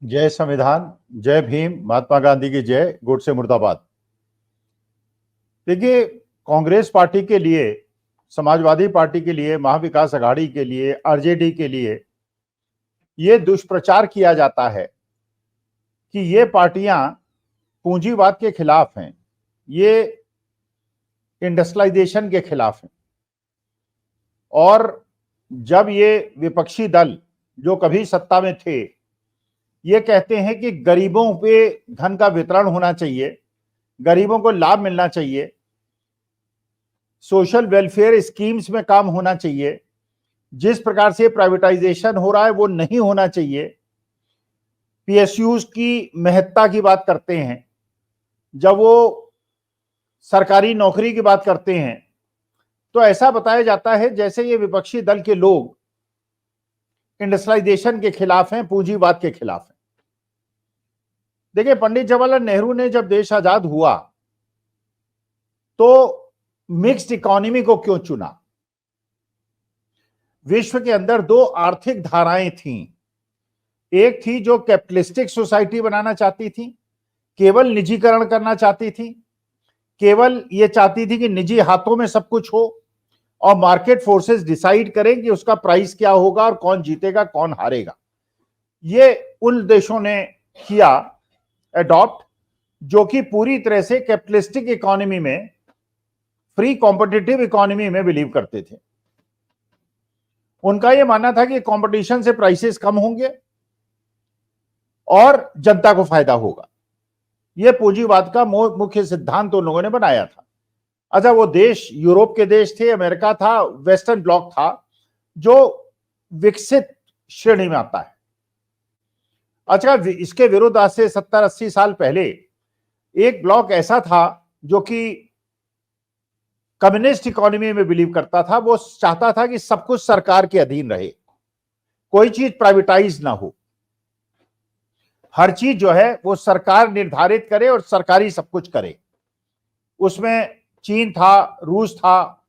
जय संविधान, जय भीम, महात्मा गांधी की जय, गोडसे मुर्दाबाद। देखिए, कांग्रेस पार्टी के लिए, समाजवादी पार्टी के लिए, महाविकास अघाड़ी के लिए, आरजेडी के लिए ये दुष्प्रचार किया जाता है कि ये पार्टियां पूंजीवाद के खिलाफ हैं, ये इंडस्ट्रियलाइजेशन के खिलाफ हैं। और जब ये विपक्षी दल जो कभी सत्ता में थे ये कहते हैं कि गरीबों पे धन का वितरण होना चाहिए, गरीबों को लाभ मिलना चाहिए, सोशल वेलफेयर स्कीम्स में काम होना चाहिए, जिस प्रकार से प्राइवेटाइजेशन हो रहा है वो नहीं होना चाहिए, पीएसयूज की महत्ता की बात करते हैं, जब वो सरकारी नौकरी की बात करते हैं तो ऐसा बताया जाता है जैसे ये विपक्षी दल के लोग इंडस्ट्रियलाइजेशन के खिलाफ हैं, पूंजीवाद के खिलाफ हैं। देखिए, पंडित जवाहरलाल नेहरू ने जब देश आजाद हुआ तो मिक्स्ड इकोनॉमी को क्यों चुना? विश्व के अंदर दो आर्थिक धाराएं थीं। एक थी जो कैपिटलिस्टिक सोसाइटी बनाना चाहती थी, केवल निजीकरण करना चाहती थी, केवल ये चाहती थी कि निजी हाथों में सब कुछ हो और मार्केट फोर्सेस डिसाइड करें कि उसका प्राइस क्या होगा और कौन जीतेगा कौन हारेगा। ये उन देशों ने किया एडॉप्ट जो कि पूरी तरह से कैपिटलिस्टिक इकोनॉमी में, फ्री कॉम्पिटिटिव इकोनॉमी में बिलीव करते थे। उनका यह मानना था कि कंपटीशन से प्राइसेस कम होंगे और जनता को फायदा होगा। यह पूंजीवाद का मुख्य सिद्धांत उन लोगों ने बनाया था। अच्छा, वो देश यूरोप के देश थे, अमेरिका था, वेस्टर्न ब्लॉक था जो विकसित श्रेणी में आता है। अच्छा, इसके विरुद्ध आज से 70-80 साल पहले एक ब्लॉक ऐसा था जो कि कम्युनिस्ट इकोनॉमी में बिलीव करता था। वो चाहता था कि सब कुछ सरकार के अधीन रहे, कोई चीज प्राइवेटाइज ना हो, हर चीज जो है वो सरकार निर्धारित करे और सरकारी सब कुछ करे। उसमें चीन था, रूस था,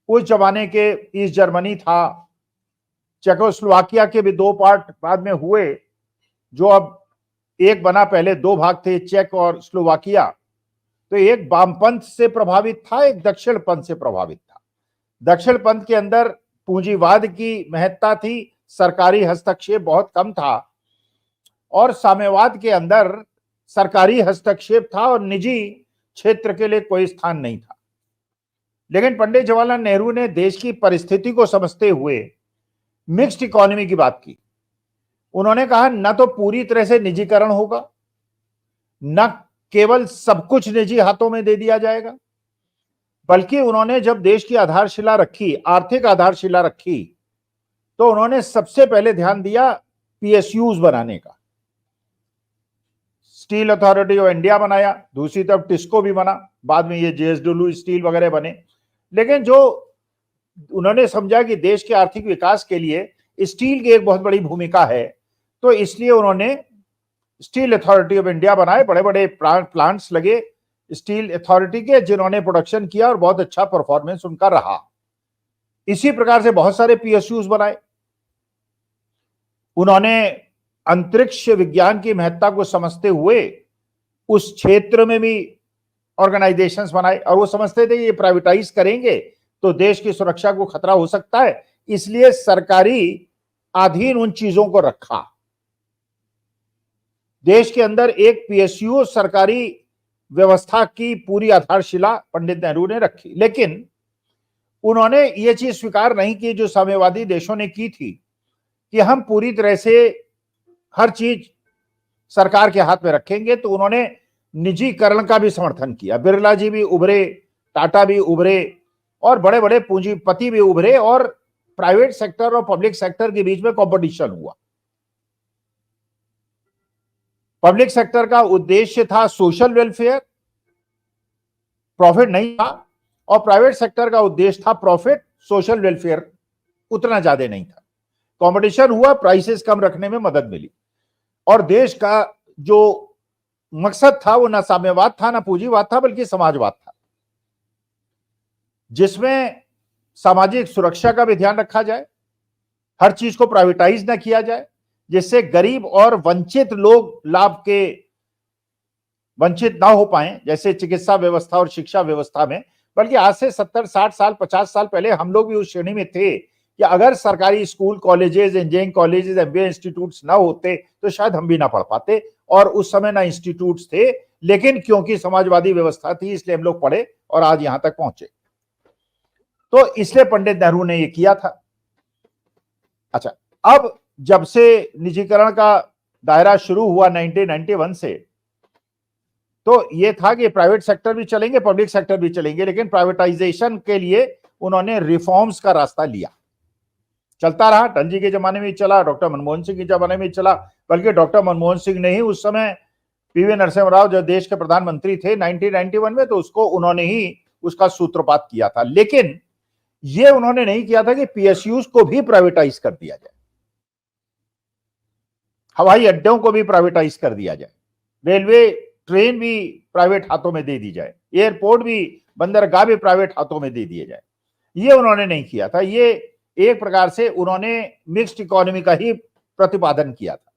उस जमाने के ईस्ट जर्मनी था, चेकोस्लोवाकिया के भी दो पार्ट बाद में हुए, जो अब एक बना, पहले दो भाग थे, चेक और स्लोवाकिया। तो एक वामपंथ से प्रभावित था, एक दक्षिण पंथ से प्रभावित था। दक्षिण पंथ के अंदर पूंजीवाद की महत्ता थी, सरकारी हस्तक्षेप बहुत कम था, और साम्यवाद के अंदर सरकारी हस्तक्षेप था और निजी क्षेत्र के लिए कोई स्थान नहीं था। लेकिन पंडित जवाहरलाल नेहरू ने देश की परिस्थिति को समझते हुए मिक्स्ड इकोनॉमी की बात की। उन्होंने कहा न तो पूरी तरह से निजीकरण होगा, न केवल सब कुछ निजी हाथों में दे दिया जाएगा, बल्कि उन्होंने जब देश की आधारशिला रखी, आर्थिक आधारशिला रखी, तो उन्होंने सबसे पहले ध्यान दिया पीएसयूज बनाने का। स्टील अथॉरिटी ऑफ इंडिया बनाया, दूसरी तरफ टिस्को भी बना, बाद में ये जेएसडब्ल्यू स्टील वगैरह बने। लेकिन जो उन्होंने समझा कि देश के आर्थिक विकास के लिए स्टील की एक बहुत बड़ी भूमिका है, तो इसलिए उन्होंने स्टील अथॉरिटी ऑफ इंडिया बनाए। बड़े बड़े प्लांट्स लगे स्टील अथॉरिटी के, जिन्होंने प्रोडक्शन किया और बहुत अच्छा परफॉर्मेंस उनका रहा। इसी प्रकार से बहुत सारे पीएसयूज बनाए। उन्होंने अंतरिक्ष विज्ञान की महत्ता को समझते हुए उस क्षेत्र में भी ऑर्गेनाइजेशंस बनाए, और वो समझते थे ये प्राइवेटाइज करेंगे तो देश की सुरक्षा को खतरा हो सकता है, इसलिए सरकारी अधीन उन चीजों को रखा। देश के अंदर एक पीएसयू सरकारी व्यवस्था की पूरी आधारशिला पंडित नेहरू ने रखी। लेकिन उन्होंने ये चीज स्वीकार नहीं की जो साम्यवादी देशों ने की थी कि हम पूरी तरह से हर चीज सरकार के हाथ में रखेंगे। तो उन्होंने निजीकरण का भी समर्थन किया। बिरला जी भी उभरे, टाटा भी उभरे, और बड़े बड़े पूंजीपति भी उभरे, और प्राइवेट सेक्टर और पब्लिक सेक्टर के बीच में कंपटीशन हुआ। पब्लिक सेक्टर का उद्देश्य था सोशल वेलफेयर, प्रॉफिट नहीं था, और प्राइवेट सेक्टर का उद्देश्य था प्रॉफिट, सोशल वेलफेयर उतना ज्यादा नहीं था। कंपटीशन हुआ, प्राइसेस कम रखने में मदद मिली, और देश का जो मकसद था वो ना साम्यवाद था, ना पूंजीवाद था, बल्कि समाजवाद था, जिसमें सामाजिक सुरक्षा का भी ध्यान रखा जाए, हर चीज को प्राइवेटाइज ना किया जाए, जिससे गरीब और वंचित लोग लाभ के वंचित ना हो पाए, जैसे चिकित्सा व्यवस्था और शिक्षा व्यवस्था में। बल्कि आज से 70, 60 साल, 50 साल पहले हम लोग भी उस श्रेणी में थे कि अगर सरकारी school, colleges, engineering colleges, MBA institutes ना होते तो शायद हम भी ना पढ़ पाते। और उस समय ना इंस्टीट्यूट्स थे, लेकिन क्योंकि समाजवादी व्यवस्था थी इसलिए हम लोग पढ़े और आज यहां तक पहुंचे। तो इसलिए पंडित नेहरू ने ये किया था। अच्छा, अब जब से निजीकरण का दायरा शुरू हुआ 1991 से, तो ये था कि प्राइवेट सेक्टर भी चलेंगे, पब्लिक सेक्टर भी चलेंगे, लेकिन प्राइवेटाइजेशन के लिए उन्होंने रिफॉर्म्स का रास्ता लिया। चलता रहा, अटल जी के जमाने में चला, डॉक्टर मनमोहन सिंह के जमाने में चला, बल्कि डॉक्टर मनमोहन सिंह ने ही उस समय पीवी नरसिम्हा राव जो देश के प्रधानमंत्री थे 1991 में, तो उसको उन्होंने ही उसका सूत्रपात किया था। लेकिन ये उन्होंने नहीं किया था कि पीएसयूज को भी प्राइवेटाइज कर दिया जाए, हवाई अड्डों को भी प्राइवेटाइज कर दिया जाए, रेलवे ट्रेन भी प्राइवेट हाथों में दे दी जाए, एयरपोर्ट भी, बंदरगाह भी प्राइवेट हाथों में दे दिए जाए। ये उन्होंने नहीं किया था। ये एक प्रकार से उन्होंने मिक्स्ड इकोनॉमी का ही प्रतिपादन किया था।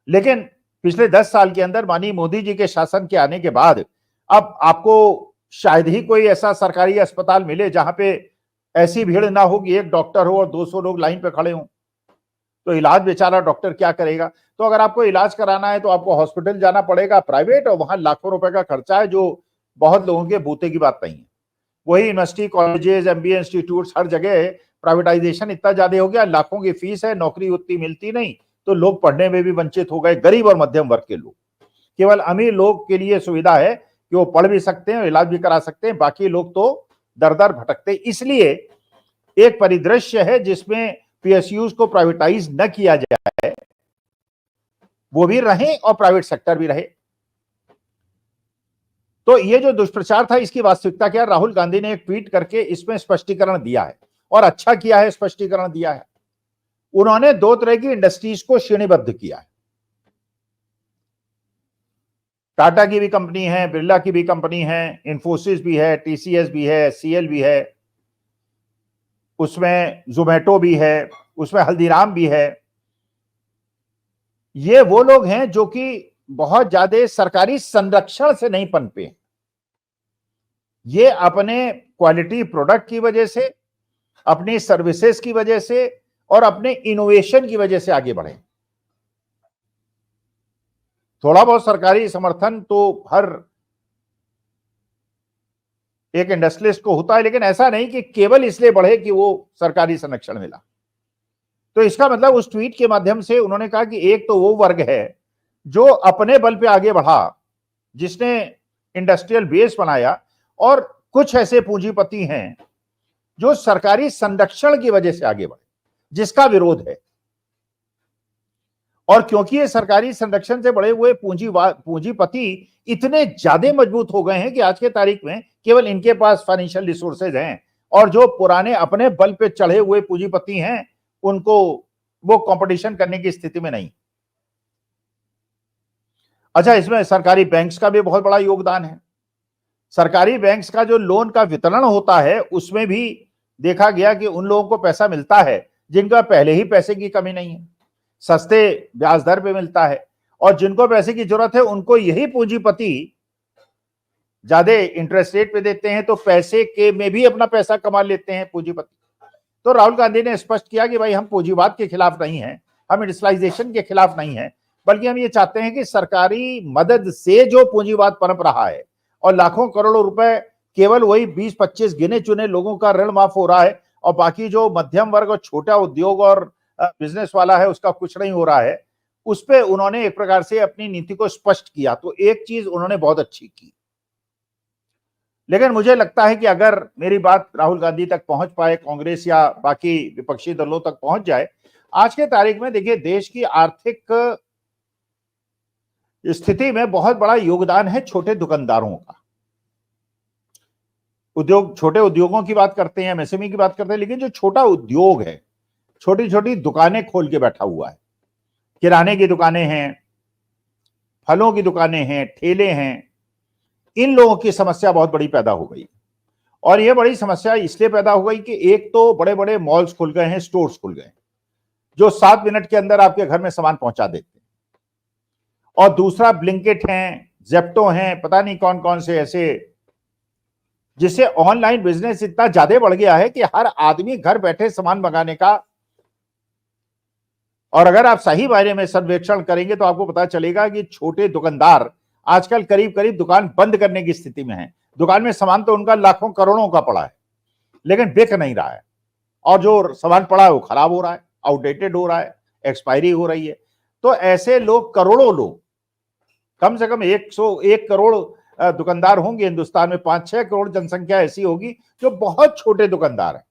लेकिन पिछले 10 साल के अंदर माननीय मोदी जी के शासन के आने के बाद अब आपको शायद ही कोई ऐसा सरकारी अस्पताल मिले जहां पे ऐसी भीड़ ना हो कि एक डॉक्टर हो और 200 लोग लाइन पे खड़े हों। तो इलाज बेचारा डॉक्टर क्या करेगा? तो अगर आपको इलाज कराना है तो आपको हॉस्पिटल जाना पड़ेगा प्राइवेट, और वहां लाखों रुपए का खर्चा है, जो बहुत लोगों के बूते की बात नहीं है। वही यूनिवर्सिटी, कॉलेजेस, एमबीए इंस्टीट्यूट, हर जगह प्राइवेटाइजेशन इतना ज्यादा हो गया, लाखों की फीस है, नौकरी उतनी मिलती नहीं, तो लोग पढ़ने में भी वंचित हो गए। गरीब और मध्यम वर्ग के लोग, केवल अमीर लोग के लिए सुविधा है कि वो पढ़ भी सकते हैं, इलाज भी करा सकते हैं, बाकी लोग तो दर दर भटकते। इसलिए एक परिदृश्य है जिसमें पीएसयूज को प्राइवेटाइज न किया जाए, वो भी रहे और प्राइवेट सेक्टर भी रहे। तो ये जो दुष्प्रचार था इसकी वास्तविकता क्या? राहुल गांधी ने एक ट्वीट करके इसमें स्पष्टीकरण दिया है, और अच्छा किया है, स्पष्टीकरण दिया है। उन्होंने 2 तरह की इंडस्ट्रीज को श्रेणीबद्ध किया है। टाटा की भी कंपनी है, बिरला की भी कंपनी है, इन्फोसिस भी है, टीसीएस भी है, सीएल भी है, उसमें जोमेटो भी है, उसमें हल्दीराम भी है। ये वो लोग हैं जो कि बहुत ज्यादा सरकारी संरक्षण से नहीं पनपे, ये अपने क्वालिटी प्रोडक्ट की वजह से, अपनी सर्विसेज की वजह से और अपने इनोवेशन की वजह से आगे बढ़े। थोड़ा बहुत सरकारी समर्थन तो हर एक इंडस्ट्रियलिस्ट को होता है, लेकिन ऐसा नहीं कि केवल इसलिए बढ़े कि वो सरकारी संरक्षण मिला। तो इसका मतलब उस ट्वीट के माध्यम से उन्होंने कहा कि एक तो वो वर्ग है जो अपने बल पे आगे बढ़ा, जिसने इंडस्ट्रियल बेस बनाया, और कुछ ऐसे पूंजीपति हैं जो सरकारी संरक्षण की वजह से आगे बढ़े, जिसका विरोध है। और क्योंकि ये सरकारी संरक्षण से बड़े हुए पूंजीपति इतने ज्यादा मजबूत हो गए हैं कि आज के तारीख में केवल इनके पास फाइनेंशियल रिसोर्सेज हैं, और जो पुराने अपने बल पे चढ़े हुए पूंजीपति हैं उनको वो कंपटीशन करने की स्थिति में नहीं। अच्छा, इसमें सरकारी बैंक्स का भी बहुत बड़ा योगदान है। सरकारी बैंक्स का जो लोन का वितरण होता है उसमें भी देखा गया कि उन लोगों को पैसा मिलता है जिनका पहले ही पैसे की कमी नहीं है, सस्ते ब्याज दर पे मिलता है, और जिनको पैसे की जरूरत है उनको यही पूंजीपति ज्यादा इंटरेस्ट रेट पे देते हैं, तो पैसे के में भी अपना पैसा कमा लेते हैं पूंजीपति। तो राहुल गांधी ने स्पष्ट किया कि भाई हम पूंजीवाद के खिलाफ नहीं हैं, हम इंडस्ट्रियलाइजेशन के खिलाफ नहीं हैं, बल्कि हम ये चाहते हैं कि सरकारी मदद से जो पूंजीवाद पनप रहा है और लाखों करोड़ों रुपए केवल वही 20-25 गिने चुने लोगों का ऋण माफ हो रहा है, और बाकी जो मध्यम वर्ग और छोटा उद्योग और बिजनेस वाला है उसका कुछ नहीं हो रहा है, उस पर उन्होंने एक प्रकार से अपनी नीति को स्पष्ट किया। तो एक चीज उन्होंने बहुत अच्छी की। लेकिन मुझे लगता है कि अगर मेरी बात राहुल गांधी तक पहुंच पाए, कांग्रेस या बाकी विपक्षी दलों तक पहुंच जाए, आज के तारीख में देखिए देश की आर्थिक स्थिति में बहुत बड़ा योगदान है छोटे दुकानदारों का। उद्योग, छोटे उद्योगों की बात करते हैं, एमएसएमई की बात करते हैं, लेकिन जो छोटा उद्योग है, छोटी छोटी दुकानें खोल के बैठा हुआ है, किराने की दुकानें हैं, फलों की दुकानें हैं, ठेले हैं, इन लोगों की समस्या बहुत बड़ी पैदा हो गई। और यह बड़ी समस्या इसलिए पैदा हो गई कि एक तो बड़े बड़े मॉल्स खुल गए हैं, स्टोर्स खुल गए, जो 7 मिनट के अंदर आपके घर में सामान पहुंचा देते हैं। और दूसरा ब्लिंकिट हैं, जेप्टो हैं, पता नहीं कौन कौन से ऐसे, जिससे ऑनलाइन बिजनेस इतना ज्यादा बढ़ गया है कि हर आदमी घर बैठे सामान मंगाने का। और अगर आप सही मायने में सर्वेक्षण करेंगे तो आपको पता चलेगा कि छोटे दुकानदार आजकल करीब करीब दुकान बंद करने की स्थिति में है। दुकान में सामान तो उनका लाखों करोड़ों का पड़ा है, लेकिन बिक नहीं रहा है, और जो सामान पड़ा है वो खराब हो रहा है, आउटडेटेड हो रहा है, एक्सपायरी हो रही है। तो ऐसे लोग, करोड़ों लोग, कम से कम 101 करोड़ दुकानदार होंगे हिंदुस्तान में, 5-6 करोड़ जनसंख्या ऐसी होगी जो बहुत छोटे दुकानदार हैं।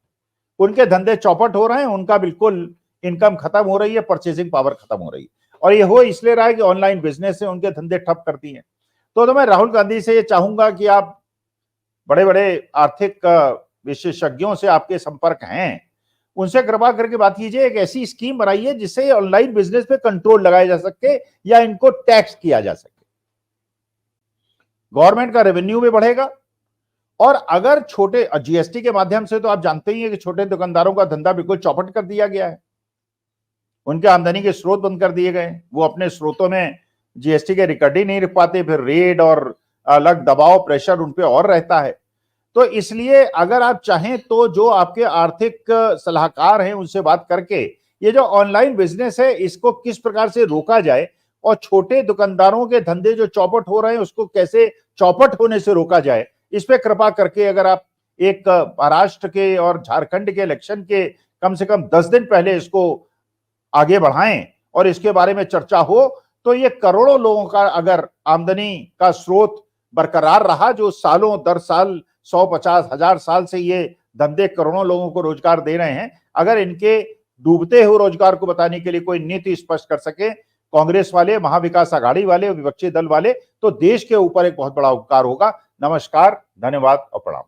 उनके धंधे चौपट हो रहे हैं, उनका बिल्कुल इनकम खत्म हो रही है, परचेजिंग पावर खत्म हो रही है। और ये हो इसलिए रहा है कि ऑनलाइन बिजनेस से उनके धंधे ठप कर दिए। तो मैं राहुल गांधी से ये चाहूंगा कि आप बड़े बड़े आर्थिक विशेषज्ञों से आपके संपर्क हैं, उनसे कृपा करके बात कीजिए, एक ऐसी स्कीम बनाइए जिससे ऑनलाइन बिजनेस पे कंट्रोल लगाया जा सके या इनको टैक्स किया जा सके। गवर्नमेंट का रेवेन्यू भी बढ़ेगा। और अगर छोटे, जीएसटी के माध्यम से तो आप जानते ही हैं कि छोटे दुकानदारों का धंधा बिल्कुल चौपट कर दिया गया है, उनके आमदनी के स्रोत बंद कर दिए गए। वो अपने स्रोतों में जीएसटी के रिकॉर्ड ही नहीं रख पाते, फिर रेड और अलग दबाव, प्रेशर उन पे और रहता है। तो इसलिए अगर आप चाहें तो जो आपके आर्थिक सलाहकार हैं उनसे बात करके ये जो ऑनलाइन बिजनेस है इसको किस प्रकार से रोका जाए, और छोटे दुकानदारों के धंधे जो चौपट हो रहे हैं उसको कैसे चौपट होने से रोका जाए, इस पे कृपा करके अगर आप एक महाराष्ट्र के और झारखंड के इलेक्शन के कम से कम 10 दिन पहले इसको आगे बढ़ाएं और इसके बारे में चर्चा हो, तो ये करोड़ों लोगों का अगर आमदनी का स्रोत बरकरार रहा, जो सालों दर साल 150 हजार साल से ये धंधे करोड़ों लोगों को रोजगार दे रहे हैं, अगर इनके डूबते हुए रोजगार को बताने के लिए कोई नीति स्पष्ट कर सके कांग्रेस वाले, महाविकास आघाड़ी वाले, विपक्षी दल वाले, तो देश के ऊपर एक बहुत बड़ा उपकार होगा। नमस्कार, धन्यवाद और प्रणाम।